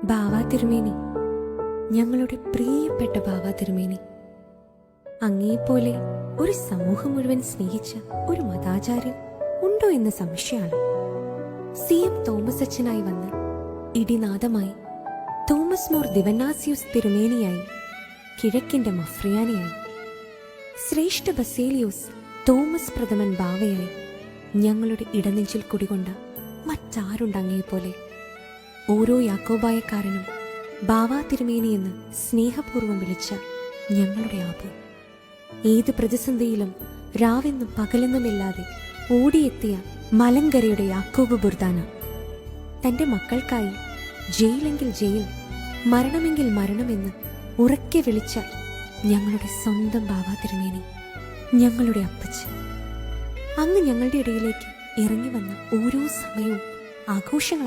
ബാവാ തിരുമേനി, ഞങ്ങളുടെ പ്രിയപ്പെട്ട ബാവാ തിരുമേനി, അങ്ങേപ്പോലെ ഒരു സമൂഹം മുഴുവൻ സ്നേഹിച്ച ഒരു മതാചാര്യൻ ഉണ്ടോ എന്ന സംശയമാണ്. CM തോമസ് അച്ഛനായി വന്ന് ഇടിനാദമായി, തോമസ് മോർ ദിവന്നാസിയൂസ് തിരുമേനിയായി, കിഴക്കിന്റെ മഫ്രിയാനിയായി, ശ്രേഷ്ഠ ബസേലിയോസ് തോമസ് പ്രഥമൻ ബാവയായി ഞങ്ങളുടെ ഇടനെഞ്ചിൽ കുടികൊണ്ട മറ്റാരുണ്ടങ്ങേപ്പോലെ. ഓരോ യാക്കോബായക്കാരനും ബാവാ തിരുമേനി എന്ന് സ്നേഹപൂർവ്വം വിളിച്ച ഞങ്ങളുടെ ആബു, ഏത് പ്രതിസന്ധിയിലും രാവെന്നും പകലെന്നുമില്ലാതെ ഓടിയെത്തിയ മലങ്കരയുടെ യാക്കോബ് ബുർദാന, തന്റെ മക്കൾക്കായി ജയിലെങ്കിൽ ജയിൽ, മരണമെങ്കിൽ മരണമെന്ന് ഉറക്കെ വിളിച്ച ഞങ്ങളുടെ സ്വന്തം ബാവാ തിരുമേനി, ഞങ്ങളുടെ അപ്പച്ചൻ. അങ്ങ് ഞങ്ങളുടെ ഇടയിലേക്ക് ഇറങ്ങി വന്ന ഓരോ സമയവും ആഘോഷങ്ങളായി.